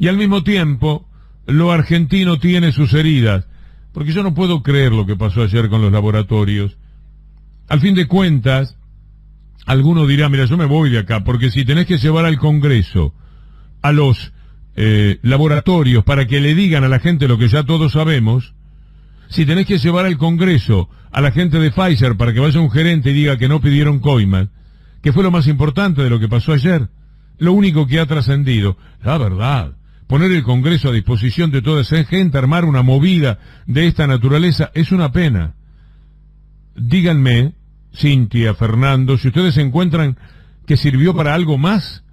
Y al mismo tiempo, lo argentino tiene sus heridas, porque yo no puedo creer lo que pasó ayer con los laboratorios. Al fin de cuentas, alguno dirá, mira, yo me voy de acá, porque si tenés que llevar al Congreso a los laboratorios para que le digan a la gente lo que ya todos sabemos, si tenés que llevar al Congreso a la gente de Pfizer para que vaya un gerente y diga que no pidieron coimas, que fue lo más importante de lo que pasó ayer, lo único que ha trascendido, la verdad, poner el Congreso a disposición de toda esa gente, armar una movida de esta naturaleza, es una pena. Díganme, Cintia, Fernando, si ustedes encuentran que sirvió para algo más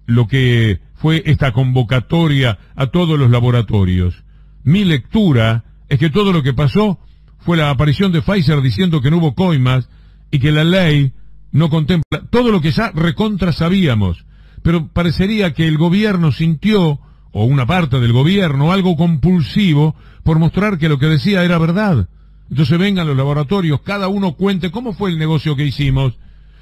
lo que fue esta convocatoria a todos los laboratorios. Mi lectura es que todo lo que pasó fue la aparición de Pfizer diciendo que no hubo coimas y que la ley no contempla todo lo que ya recontra sabíamos, pero parecería que el gobierno sintió, o una parte del gobierno, algo compulsivo por mostrar que lo que decía era verdad. Entonces vengan los laboratorios, cada uno cuente cómo fue el negocio que hicimos.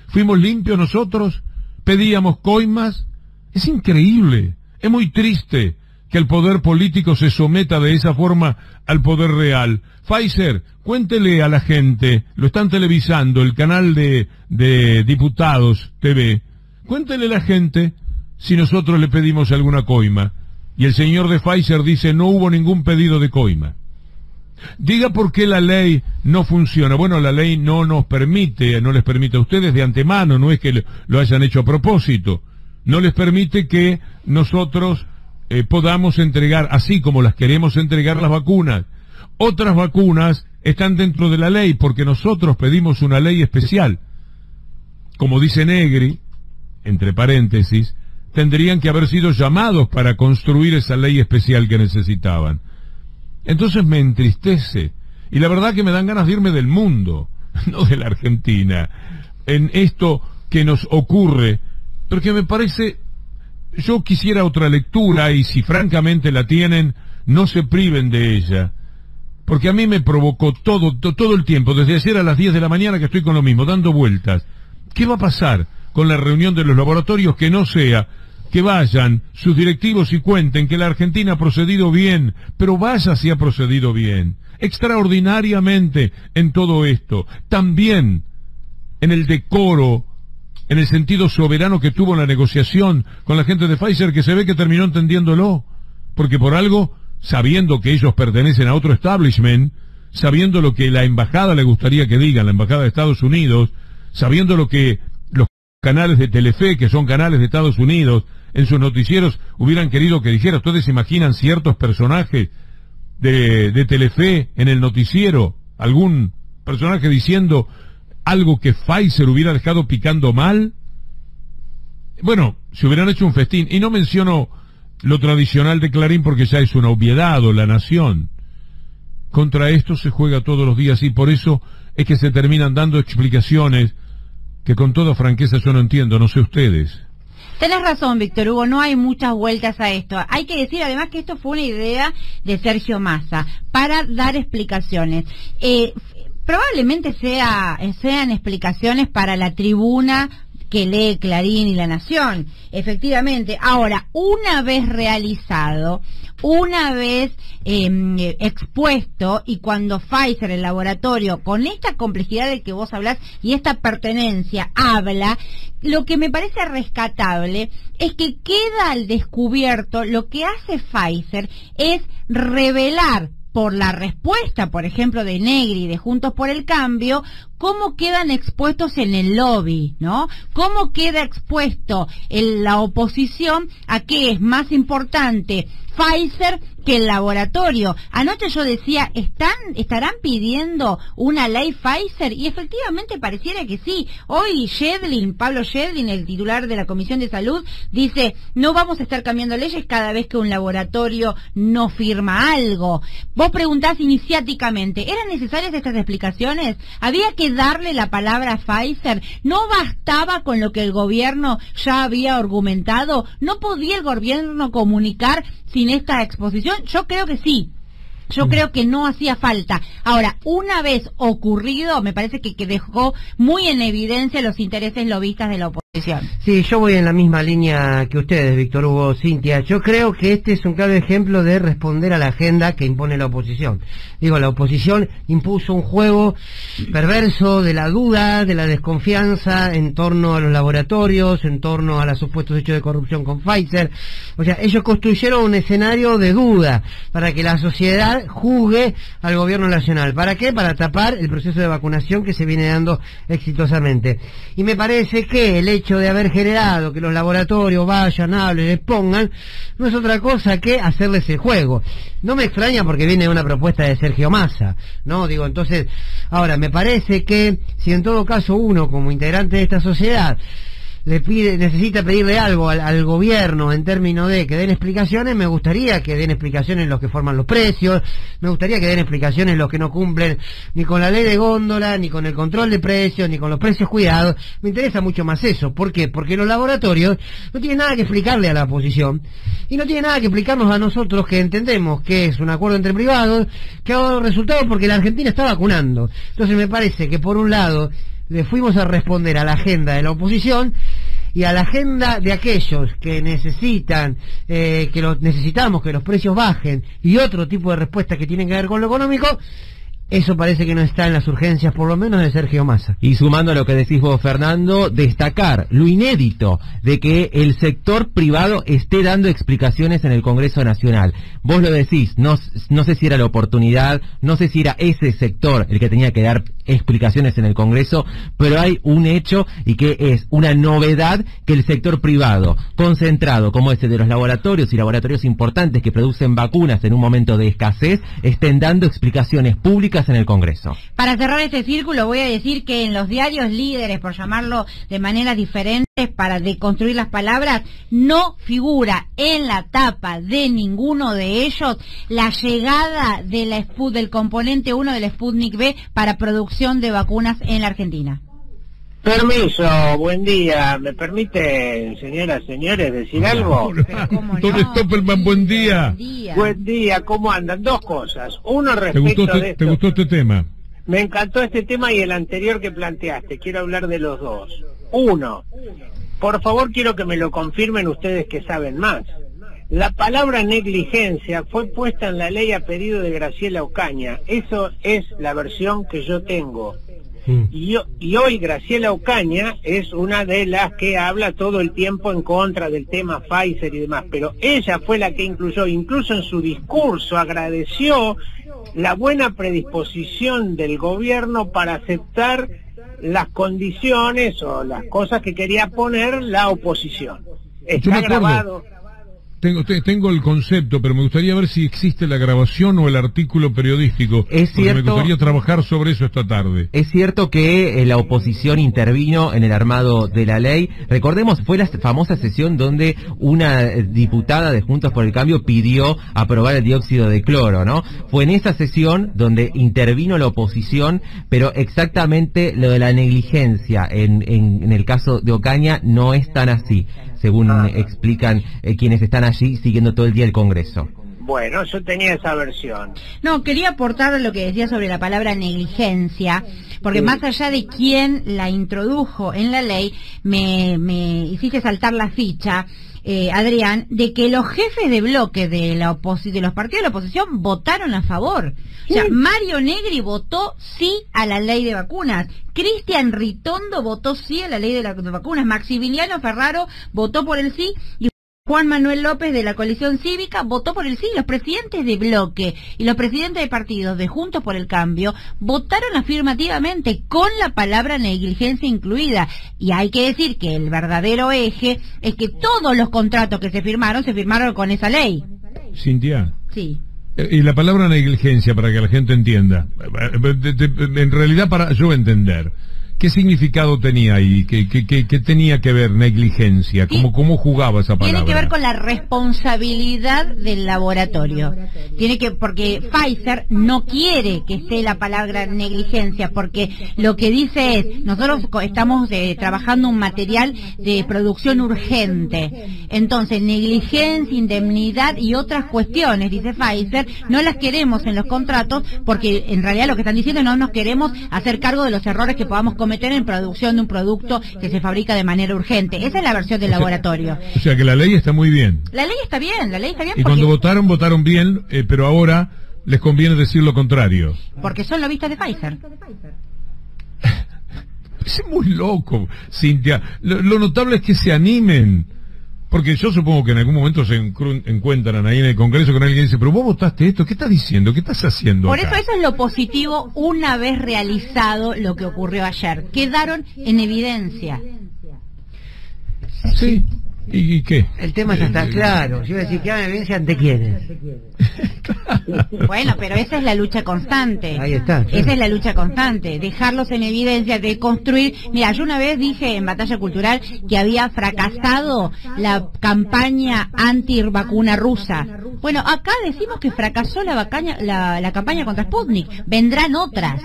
¿Fuimos limpios nosotros? ¿Pedíamos coimas? Es increíble, es muy triste que el poder político se someta de esa forma al poder real. Pfizer, cuéntele a la gente, lo están televisando, el canal de Diputados TV, cuéntele a la gente si nosotros le pedimos alguna coima. Y el señor de Pfizer dice, no hubo ningún pedido de coima. Diga por qué la ley no funciona. Bueno, la ley no nos permite, no les permite a ustedes de antemano, no es que lo hayan hecho a propósito. No les permite que nosotros podamos entregar, así como las queremos entregar las vacunas. Otras vacunas están dentro de la ley, porque nosotros pedimos una ley especial. Como dice Negri, entre paréntesis, tendrían que haber sido llamados para construir esa ley especial que necesitaban. Entonces me entristece, y la verdad que me dan ganas de irme del mundo, no de la Argentina, en esto que nos ocurre, porque me parece, yo quisiera otra lectura, y si francamente la tienen, no se priven de ella, porque a mí me provocó todo el tiempo, desde ayer a las 10 de la mañana que estoy con lo mismo, dando vueltas. ¿Qué va a pasar con la reunión de los laboratorios que no sea que vayan sus directivos y cuenten que la Argentina ha procedido bien, pero vaya si ha procedido bien, extraordinariamente en todo esto, también en el decoro, en el sentido soberano que tuvo la negociación con la gente de Pfizer, que se ve que terminó entendiéndolo, porque por algo, sabiendo que ellos pertenecen a otro establishment, sabiendo lo que la embajada le gustaría que digan, la embajada de Estados Unidos, sabiendo lo que los canales de Telefe, que son canales de Estados Unidos, en sus noticieros hubieran querido que dijera. ¿Ustedes imaginan ciertos personajes de Telefe en el noticiero? ¿Algún personaje diciendo algo que Pfizer hubiera dejado picando mal? Bueno, si hubieran hecho un festín, y no menciono lo tradicional de Clarín porque ya es una obviedad, o La Nación. Contra esto se juega todos los días, y por eso es que se terminan dando explicaciones que con toda franqueza yo no entiendo, no sé ustedes. Tenés razón, Víctor Hugo, no hay muchas vueltas a esto. Hay que decir además que esto fue una idea de Sergio Massa para dar explicaciones. Probablemente sean explicaciones para la tribuna que lee Clarín y La Nación, efectivamente. Ahora, una vez realizado, una vez expuesto, y cuando Pfizer, el laboratorio, con esta complejidad de que vos hablás y esta pertenencia, habla, lo que me parece rescatable es que queda al descubierto lo que hace Pfizer es revelar por la respuesta, por ejemplo, de Negri, de Juntos por el Cambio, cómo quedan expuestos en el lobby, ¿no? Cómo queda expuesto la oposición a qué es más importante Pfizer que el laboratorio. Anoche yo decía, ¿estarán pidiendo una ley Pfizer? Y efectivamente pareciera que sí. Hoy Pablo Schedlin, el titular de la Comisión de Salud, dice, no vamos a estar cambiando leyes cada vez que un laboratorio no firma algo. Vos preguntás iniciáticamente, ¿eran necesarias estas explicaciones? ¿Había que darle la palabra a Pfizer? ¿No bastaba con lo que el gobierno ya había argumentado? ¿No podía el gobierno comunicar sin esta exposición? Yo creo que sí. Yo creo que no hacía falta. Ahora, una vez ocurrido, me parece que dejó muy en evidencia los intereses lobistas de la oposición. Sí, yo voy en la misma línea que ustedes, Víctor Hugo, Cintia. Yo creo que este es un claro ejemplo de responder a la agenda que impone la oposición. Digo, la oposición impuso un juego perverso de la duda, de la desconfianza en torno a los laboratorios, en torno a los supuestos hechos de corrupción con Pfizer. O sea, ellos construyeron un escenario de duda para que la sociedad juzgue al gobierno nacional. ¿Para qué? Para tapar el proceso de vacunación que se viene dando exitosamente. Y me parece que el hecho de haber generado que los laboratorios vayan, hablen, expongan, no es otra cosa que hacerles el juego. No me extraña porque viene de una propuesta de Sergio Massa, ¿no? Digo, entonces, ahora, me parece que si en todo caso uno, como integrante de esta sociedad, necesita pedirle algo al gobierno en términos de que den explicaciones, me gustaría que den explicaciones los que forman los precios, me gustaría que den explicaciones los que no cumplen ni con la ley de góndola, ni con el control de precios, ni con los precios cuidados. Me interesa mucho más eso. ¿Por qué? Porque los laboratorios no tienen nada que explicarle a la oposición y no tienen nada que explicarnos a nosotros que entendemos que es un acuerdo entre privados que ha dado resultados porque la Argentina está vacunando. Entonces me parece que por un lado le fuimos a responder a la agenda de la oposición y a la agenda de aquellos que necesitamos que los precios bajen y otro tipo de respuestas que tienen que ver con lo económico. Eso parece que no está en las urgencias, por lo menos de Sergio Massa. Y sumando a lo que decís vos, Fernando, destacar lo inédito de que el sector privado esté dando explicaciones en el Congreso Nacional. Vos lo decís, no sé si era la oportunidad, no sé si era ese sector el que tenía que dar explicaciones en el Congreso, pero hay un hecho y que es una novedad que el sector privado, concentrado como ese de los laboratorios y laboratorios importantes que producen vacunas en un momento de escasez, estén dando explicaciones públicas en el Congreso. Para cerrar este círculo voy a decir que en los diarios líderes, por llamarlo de maneras diferentes, para deconstruir las palabras, no figura en la tapa de ninguno de ellos la llegada de del componente 1 del Sputnik V para producción de vacunas en la Argentina. Permiso, buen día. ¿Me permite, señoras, señores, decir algo? Don Stoppelman, buen día. Buen día, ¿cómo andan? Dos cosas. Uno respecto de esto. ¿Te gustó este tema? Me encantó este tema y el anterior que planteaste. Quiero hablar de los dos. Uno, por favor quiero que me lo confirmen ustedes que saben más. La palabra negligencia fue puesta en la ley a pedido de Graciela Ocaña. Eso es la versión que yo tengo. Y hoy Graciela Ocaña es una de las que habla todo el tiempo en contra del tema Pfizer y demás, pero ella fue la que incluso en su discurso agradeció la buena predisposición del gobierno para aceptar las condiciones o las cosas que quería poner la oposición. Está grabado. Tengo el concepto, pero me gustaría ver si existe la grabación o el artículo periodístico. Es cierto, me gustaría trabajar sobre eso esta tarde. Es cierto que la oposición intervino en el armado de la ley. Recordemos, fue la famosa sesión donde una diputada de Juntos por el Cambio pidió aprobar el dióxido de cloro, ¿no? Fue en esa sesión donde intervino la oposición, pero exactamente lo de la negligencia en el caso de Ocaña no es tan así, según explican quienes están allí siguiendo todo el día el Congreso. Bueno, yo tenía esa versión. No, quería aportar lo que decía sobre la palabra negligencia, porque más allá de quién la introdujo en la ley, me hiciste saltar la ficha, Adrián, de que los jefes de bloque de los partidos de la oposición votaron a favor. O sea, Mario Negri votó sí a la ley de vacunas, Cristian Ritondo votó sí a la ley de las vacunas, Maximiliano Ferraro votó por el sí y Juan Manuel López de la coalición cívica votó por el sí. Los presidentes de bloque y los presidentes de partidos de Juntos por el Cambio votaron afirmativamente con la palabra negligencia incluida. Y hay que decir que el verdadero eje es que todos los contratos que se firmaron con esa ley. Cintia. Sí. Y la palabra negligencia, para que la gente entienda, en realidad para yo entender, ¿qué significado tenía ahí? ¿Qué tenía que ver negligencia? Sí. ¿Cómo jugaba esa palabra? Tiene que ver con la responsabilidad del laboratorio. Porque Pfizer no quiere que esté la palabra negligencia, porque lo que dice es, nosotros estamos trabajando un material de producción urgente. Entonces, negligencia, indemnidad y otras cuestiones, dice Pfizer, no las queremos en los contratos, porque en realidad lo que están diciendo es no nos queremos hacer cargo de los errores que podamos cometer cometer en producción de un producto que se fabrica de manera urgente. Esa es la versión del laboratorio. O sea que la ley está muy bien. La ley está bien, Y porque, cuando votaron bien, pero ahora les conviene decir lo contrario. porque son lobistas de Pfizer. Es muy loco, Cintia. Lo notable es que se animen. Porque yo supongo que en algún momento se encuentran ahí en el Congreso con alguien y dice, pero vos votaste esto, ¿qué estás diciendo? ¿Qué estás haciendo Por acá? eso es lo positivo una vez realizado lo que ocurrió ayer. Quedaron en evidencia. Sí. ¿Y qué? El tema ya está claro. Yo iba a decir, ¿qué evidencia ante quiénes? Bueno, pero esa es la lucha constante. Ahí está, claro. Esa es la lucha constante, dejarlos en evidencia, de construir. Mira, yo una vez dije en Batalla Cultural que había fracasado la campaña anti-vacuna rusa. Bueno, acá decimos que fracasó la campaña contra Sputnik. Vendrán otras,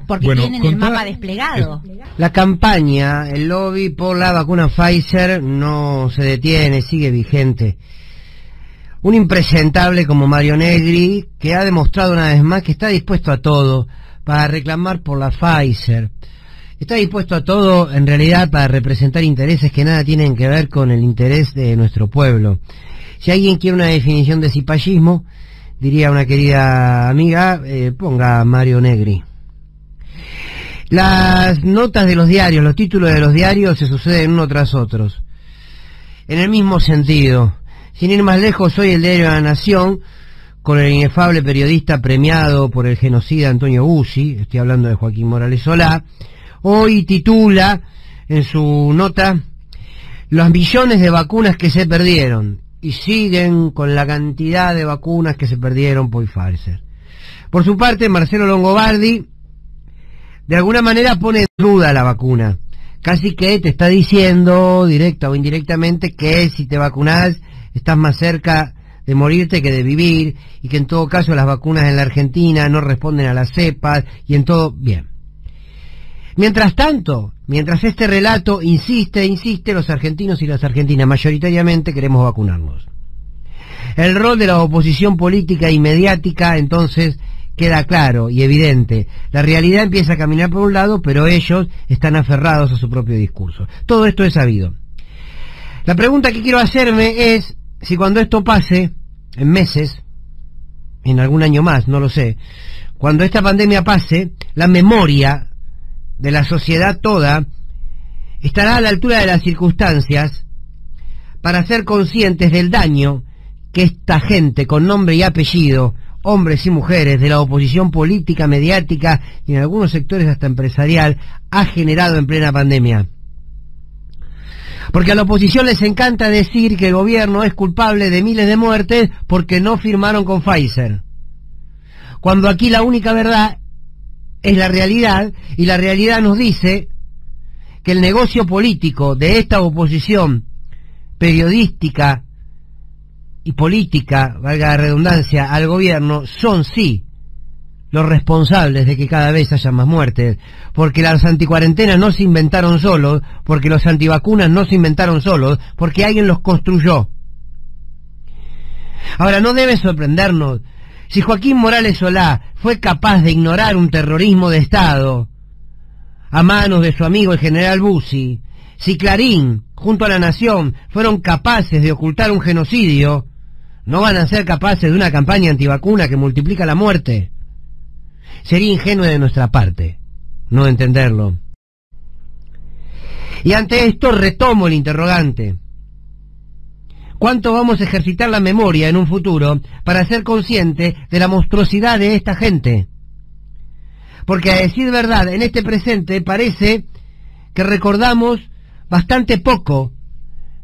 porque Bueno, tienen el mapa desplegado. La campaña, el lobby por la vacuna Pfizer no se detiene, sigue vigente. Un impresentable como Mario Negri, que ha demostrado una vez más que está dispuesto a todo para reclamar por la Pfizer. Está dispuesto a todo, en realidad, para representar intereses que nada tienen que ver con el interés de nuestro pueblo. Si alguien quiere una definición de cipallismo, diría una querida amiga, ponga a Mario Negri. Las notas de los diarios, los títulos de los diarios se suceden uno tras otros. En el mismo sentido. Sin ir más lejos, hoy el diario de la Nación, con el inefable periodista premiado por el genocida Antonio Bussi, estoy hablando de Joaquín Morales Solá, hoy titula en su nota los millones de vacunas que se perdieron, y siguen con la cantidad de vacunas que se perdieron por Pfizer. Por su parte, Marcelo Longobardi de alguna manera pone en duda la vacuna, casi que te está diciendo, directa o indirectamente, que si te vacunás estás más cerca de morirte que de vivir, y que en todo caso las vacunas en la Argentina no responden a las cepas, y en todo, bien. Mientras tanto, mientras este relato insiste, los argentinos y las argentinas mayoritariamente queremos vacunarnos. El rol de la oposición política y mediática, entonces, queda claro y evidente. La realidad empieza a caminar por un lado, pero ellos están aferrados a su propio discurso. Todo esto es sabido. La pregunta que quiero hacerme es si cuando esto pase, en meses, en algún año más, no lo sé, cuando esta pandemia pase, la memoria de la sociedad toda estará a la altura de las circunstancias para ser conscientes del daño que esta gente con nombre y apellido, hombres y mujeres de la oposición política, mediática y en algunos sectores hasta empresarial, ha generado en plena pandemia. Porque a la oposición les encanta decir que el gobierno es culpable de miles de muertes porque no firmaron con Pfizer. Cuando aquí la única verdad es la realidad, y la realidad nos dice que el negocio político de esta oposición periodística y política, valga la redundancia, al gobierno, son sí los responsables de que cada vez haya más muertes, porque las anticuarentenas no se inventaron solos, porque los antivacunas no se inventaron solos, porque alguien los construyó. Ahora, no debe sorprendernos si Joaquín Morales Solá fue capaz de ignorar un terrorismo de Estado a manos de su amigo el general Bussi, si Clarín, junto a La Nación, fueron capaces de ocultar un genocidio, no van a ser capaces de una campaña antivacuna que multiplica la muerte. Sería ingenuo de nuestra parte no entenderlo. Y ante esto retomo el interrogante. ¿Cuánto vamos a ejercitar la memoria en un futuro para ser consciente de la monstruosidad de esta gente? Porque a decir verdad, en este presente parece que recordamos bastante poco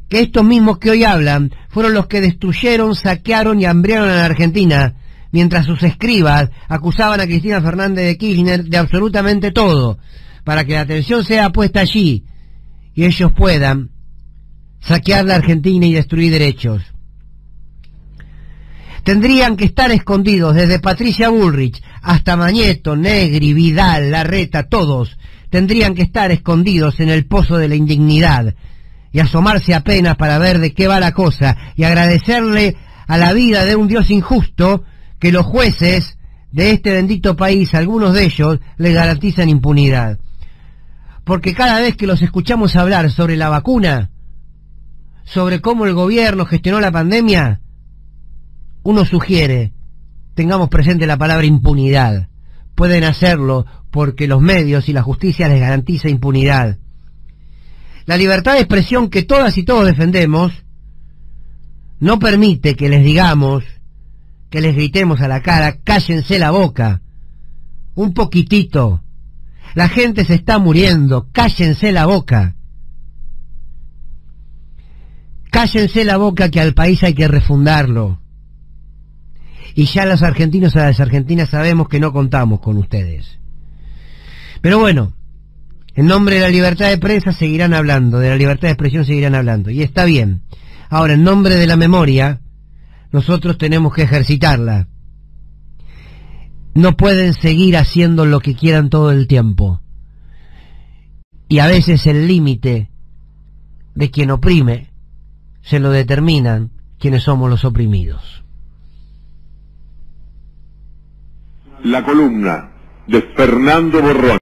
que estos mismos que hoy hablan fueron los que destruyeron, saquearon y hambriaron a la Argentina, mientras sus escribas acusaban a Cristina Fernández de Kirchner de absolutamente todo, para que la atención sea puesta allí y ellos puedan saquear la Argentina y destruir derechos. Tendrían que estar escondidos desde Patricia Bullrich hasta Mañeto, Negri, Vidal, Larreta, todos tendrían que estar escondidos en el pozo de la indignidad y asomarse apenas para ver de qué va la cosa y agradecerle a la vida de un Dios injusto que los jueces de este bendito país, algunos de ellos, les garantizan impunidad. porque cada vez que los escuchamos hablar sobre la vacuna, sobre cómo el gobierno gestionó la pandemia, uno sugiere, tengamos presente la palabra impunidad. Pueden hacerlo porque los medios y la justicia les garantiza impunidad. La libertad de expresión que todas y todos defendemos no permite que les digamos, que les gritemos a la cara, cállense la boca, un poquitito, la gente se está muriendo, cállense la boca. Cállense la boca que al país hay que refundarlo. Y ya los argentinos y las argentinas sabemos que no contamos con ustedes. Pero bueno, en nombre de la libertad de prensa seguirán hablando, de la libertad de expresión seguirán hablando, y está bien. Ahora, en nombre de la memoria, nosotros tenemos que ejercitarla. No pueden seguir haciendo lo que quieran todo el tiempo. Y a veces el límite de quien oprime se lo determinan quienes somos los oprimidos. La columna de Fernando Borrón.